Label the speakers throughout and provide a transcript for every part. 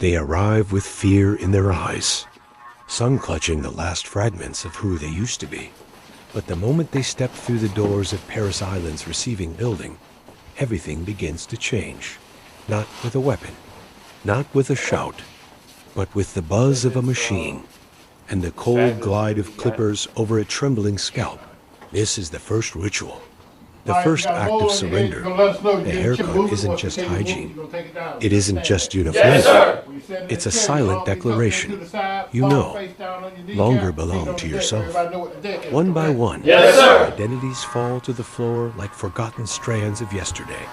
Speaker 1: They arrive with fear in their eyes, some clutching the last fragments of who they used to be. But the moment they step through the doors of Paris Island's receiving building, everything begins to change. Not with a weapon, not with a shout, but with the buzz of a machine and the cold glide of clippers over a trembling scalp. This is the first ritual, the first act of surrender. The haircut isn't just hygiene. It isn't just uniformity. It's a silent declaration. You know, longer belong to yourself. One by one, identities fall to the floor like forgotten strands of yesterday.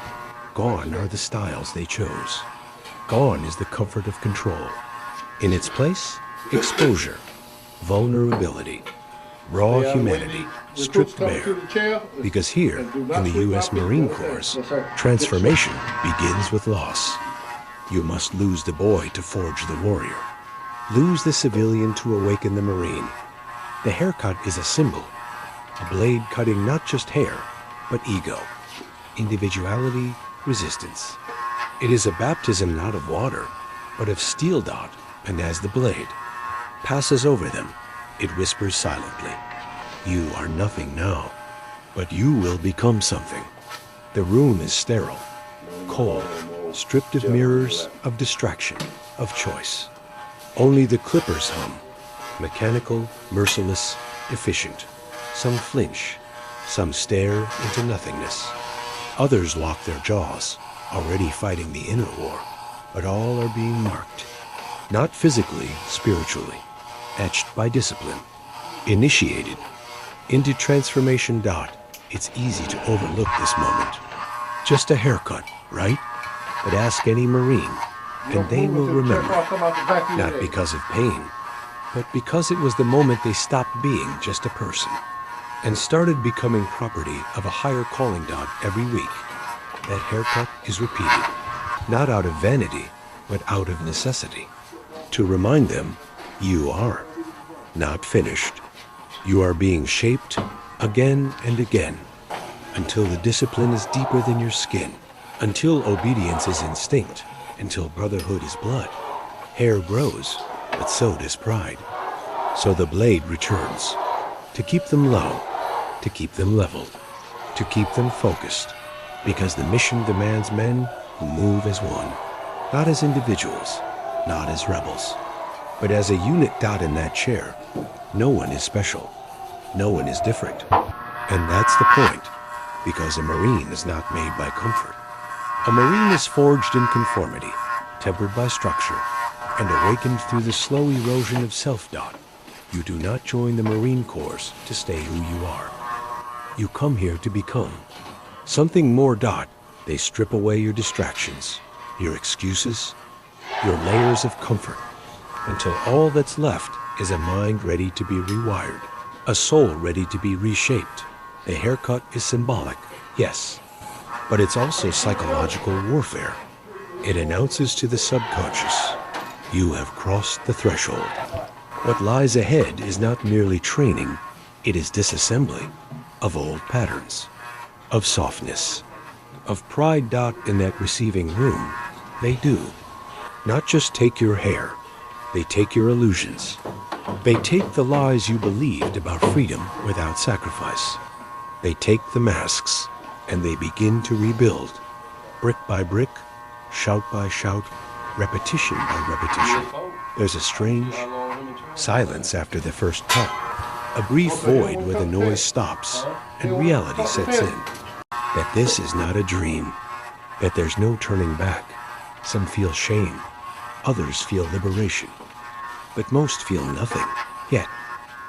Speaker 1: Gone are the styles they chose. Gone is the comfort of control. In its place, exposure, vulnerability, raw humanity, stripped bare. Because here, in the U.S. Marine Corps, transformation begins with loss. You must lose the boy to forge the warrior. Lose the civilian to awaken the Marine. The haircut is a symbol, a blade cutting not just hair, but ego, individuality, resistance. It is a baptism not of water, but of steel dot, and as the blade passes over them, it whispers silently, "You are nothing now, but you will become something." The room is sterile, cold, stripped of mirrors, of distraction, of choice. Only the clippers hum, mechanical, merciless, efficient. Some flinch, some stare into nothingness. Others lock their jaws, already fighting the inner war, but all are being marked. Not physically, spiritually, etched by discipline, initiated into transformation. It's easy to overlook this moment. Just a haircut, right? But ask any Marine, and they will remember. Not because of pain, but because it was the moment they stopped being just a person and started becoming property of a higher calling. Every week, that haircut is repeated, not out of vanity, but out of necessity, to remind them you are not finished. You are being shaped again and again, until the discipline is deeper than your skin, until obedience is instinct, until brotherhood is blood. Hair grows, but so does pride. So the blade returns, to keep them low, to keep them leveled, to keep them focused, because the mission demands men who move as one, not as individuals, not as rebels, but as a unit. In that chair, no one is special, no one is different. And that's the point, because a Marine is not made by comfort. A Marine is forged in conformity, tempered by structure, and awakened through the slow erosion of self. You do not join the Marine Corps to stay who you are. You come here to become something more. They strip away your distractions, your excuses, your layers of comfort, until all that's left is a mind ready to be rewired, a soul ready to be reshaped. The haircut is symbolic, yes, but it's also psychological warfare. It announces to the subconscious, you have crossed the threshold. What lies ahead is not merely training, it is disassembly of old patterns, of softness, of pride. In that receiving room, they do not just take your hair, they take your illusions. They take the lies you believed about freedom without sacrifice. They take the masks, and they begin to rebuild, brick by brick, shout by shout, repetition by repetition. There's a strange silence after the first cut, a brief void where the noise stops and reality sets in. That this is not a dream, that there's no turning back. Some feel shame, others feel liberation, but most feel nothing yet,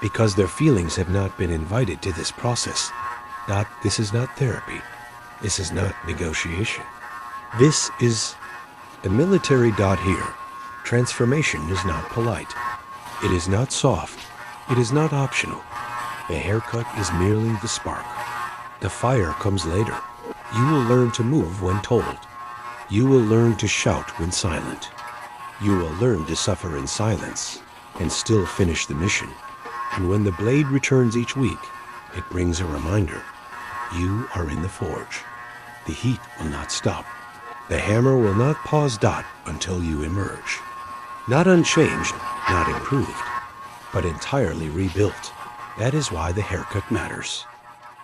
Speaker 1: because their feelings have not been invited to this process. This is not therapy. This is not negotiation. This is a military. Here, transformation is not polite. It is not soft. It is not optional. The haircut is merely the spark. The fire comes later. You will learn to move when told. You will learn to shout when silent. You will learn to suffer in silence and still finish the mission. And when the blade returns each week, it brings a reminder. You are in the forge. The heat will not stop. The hammer will not pause. Until you emerge. Not unchanged, not improved, but entirely rebuilt. That is why the haircut matters.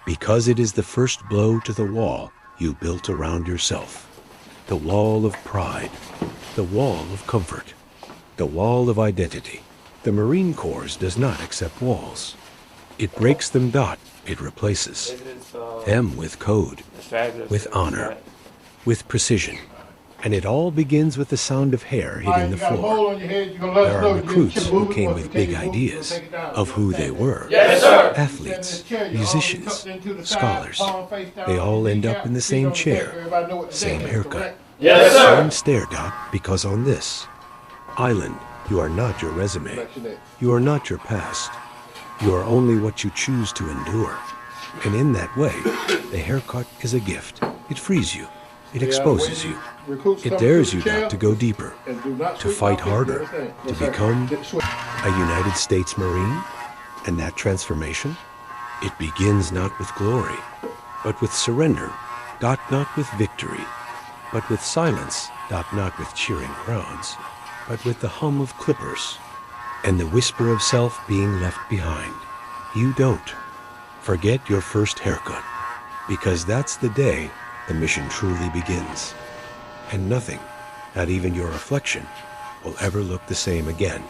Speaker 1: Because it is the first blow to the wall you built around yourself. The wall of pride, the wall of comfort, the wall of identity. The Marine Corps does not accept walls. It breaks them not, it replaces them with code, with honor, with precision. And it all begins with the sound of hair hitting the floor. There are recruits who came with big ideas of who they were.
Speaker 2: Yes, sir.
Speaker 1: Athletes, musicians, scholars. They all end up in the same chair, same haircut,
Speaker 2: Yes, sir.
Speaker 1: same stare dot, because on this island, you are not your resume. You are not your past. You are only what you choose to endure. And in that way, the haircut is a gift. It frees you. It exposes you. It dares you not to go deeper, to fight harder, to become a United States Marine. And that transformation, it begins not with glory, but with surrender, not with victory, but with silence, not with cheering crowds, but with the hum of clippers and the whisper of self being left behind. You don't forget your first haircut, because that's the day the mission truly begins. And nothing, not even your reflection, will ever look the same again.